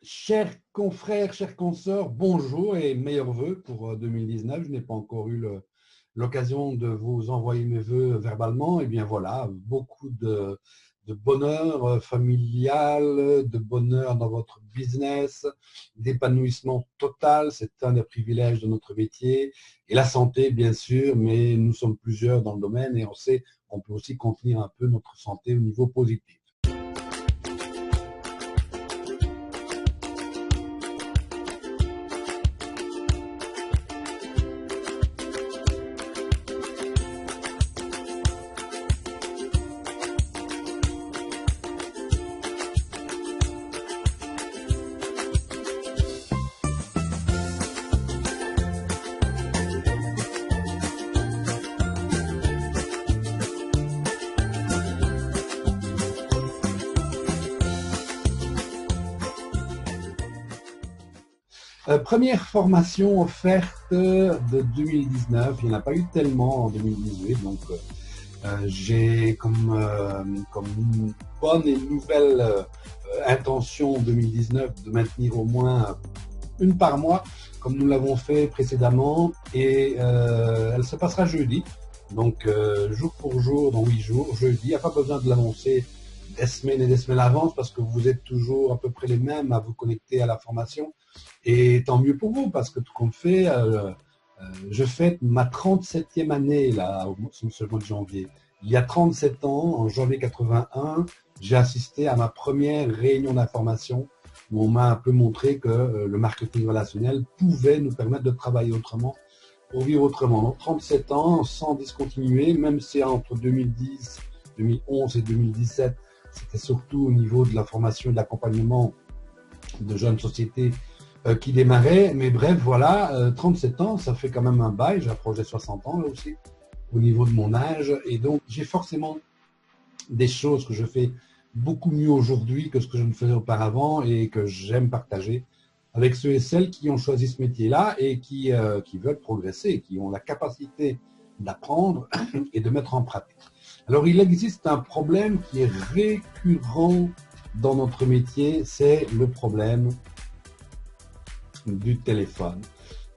Chers confrères, chers consoeurs, bonjour et meilleurs vœux pour 2019. Je n'ai pas encore eu l'occasion de vous envoyer mes vœux verbalement. Et bien voilà, beaucoup de bonheur familial, de bonheur dans votre business, d'épanouissement total. C'est un des privilèges de notre métier. Et la santé, bien sûr, mais nous sommes plusieurs dans le domaine et on sait qu'on peut aussi contenir un peu notre santé au niveau positif. Première formation offerte de 2019, il n'y en a pas eu tellement en 2018, donc j'ai comme une bonne et nouvelle intention en 2019 de maintenir au moins une par mois, comme nous l'avons fait précédemment, et elle se passera jeudi, donc jour pour jour, dans 8 jours, jeudi. Il n'y a pas besoin de l'annoncer des semaines et des semaines à l'avance, parce que vous êtes toujours à peu près les mêmes à vous connecter à la formation. Et tant mieux pour vous, parce que tout compte fait, je fête ma 37e année là, sur ce mois de janvier. Il y a 37 ans, en janvier 81, j'ai assisté à ma première réunion d'information où on m'a un peu montré que le marketing relationnel pouvait nous permettre de travailler autrement, pour vivre autrement. Donc 37 ans, sans discontinuer, même si entre 2010, 2011 et 2017, c'était surtout au niveau de la formation et de l'accompagnement de jeunes sociétés qui démarrait, mais bref, voilà, 37 ans, ça fait quand même un bail, j'approche des 60 ans là aussi, au niveau de mon âge, et donc j'ai forcément des choses que je fais beaucoup mieux aujourd'hui que ce que je ne faisais auparavant et que j'aime partager avec ceux et celles qui ont choisi ce métier-là et qui veulent progresser, qui ont la capacité d'apprendre et de mettre en pratique. Alors il existe un problème qui est récurrent dans notre métier, c'est le problème du téléphone.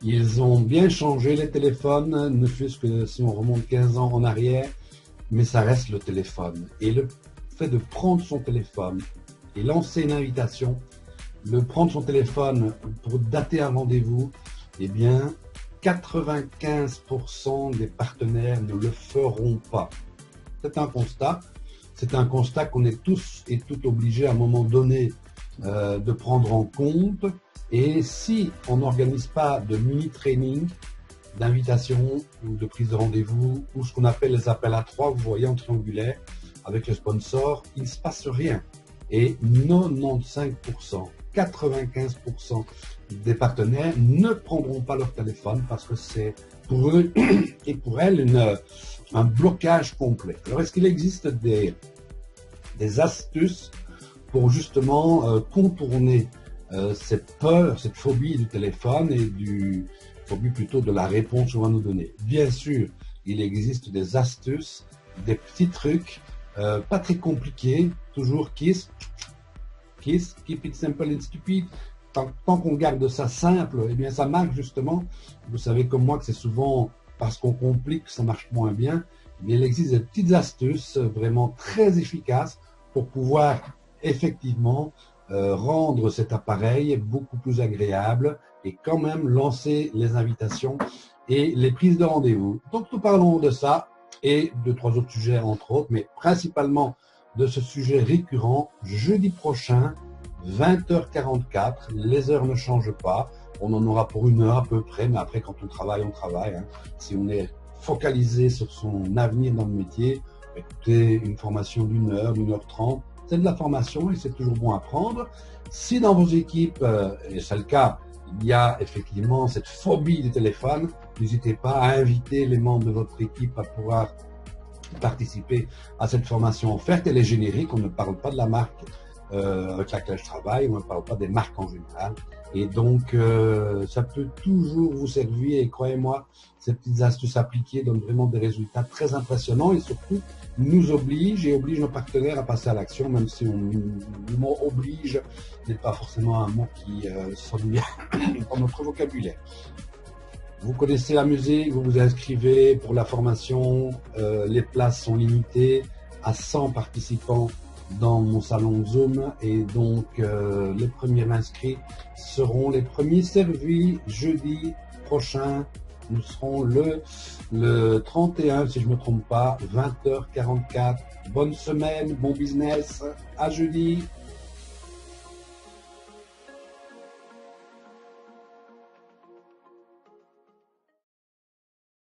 Ils ont bien changé les téléphones, ne fût-ce que si on remonte 15 ans en arrière, mais ça reste le téléphone. Et le fait de prendre son téléphone et lancer une invitation, de prendre son téléphone pour dater un rendez-vous, eh bien, 95% des partenaires ne le feront pas. C'est un constat. C'est un constat qu'on est tous et toutes obligés à un moment donné de prendre en compte. Et si on n'organise pas de mini-training, d'invitation ou de prise de rendez-vous, ou ce qu'on appelle les appels à trois, vous voyez, en triangulaire, avec le sponsor, il ne se passe rien. Et 95%, 95% des partenaires ne prendront pas leur téléphone parce que c'est pour eux et pour elles un blocage complet. Alors, est-ce qu'il existe des astuces pour justement contourner cette peur, cette phobie du téléphone et phobie plutôt de la réponse qu'on va nous donner? Bien sûr, il existe des astuces, des petits trucs, pas très compliqués, toujours keep it simple and stupid. Tant qu'on garde ça simple, eh bien ça marche justement. Vous savez comme moi que c'est souvent parce qu'on complique que ça marche moins bien. Mais il existe des petites astuces vraiment très efficaces pour pouvoir effectivement rendre cet appareil beaucoup plus agréable et quand même lancer les invitations et les prises de rendez-vous. Donc nous parlons de ça et de 3 autres sujets entre autres, mais principalement de ce sujet récurrent jeudi prochain, 20h44. Les heures ne changent pas. On en aura pour 1 heure à peu près, mais après quand on travaille, on travaille. Hein. Si on est focalisé sur son avenir dans le métier, écoutez, une formation d'1 heure, d'1h30, c'est de la formation et c'est toujours bon à prendre. Si dans vos équipes, et c'est le cas, il y a effectivement cette phobie du téléphone, n'hésitez pas à inviter les membres de votre équipe à pouvoir participer à cette formation offerte. Elle est générique, on ne parle pas de la marque avec laquelle je travaille, on ne parle pas des marques en général. Et donc, ça peut toujours vous servir, et croyez-moi, ces petites astuces appliquées donnent vraiment des résultats très impressionnants et surtout nous obligent et obligent nos partenaires à passer à l'action, même si le mot oblige n'est pas forcément un mot qui sonne bien dans notre vocabulaire. Vous connaissez la musique, vous vous inscrivez pour la formation, les places sont limitées à 100 participants dans mon salon Zoom et donc les premiers inscrits seront les premiers servis jeudi prochain. Nous serons le 31 si je ne me trompe pas, 20h44. Bonne semaine, bon business, à jeudi.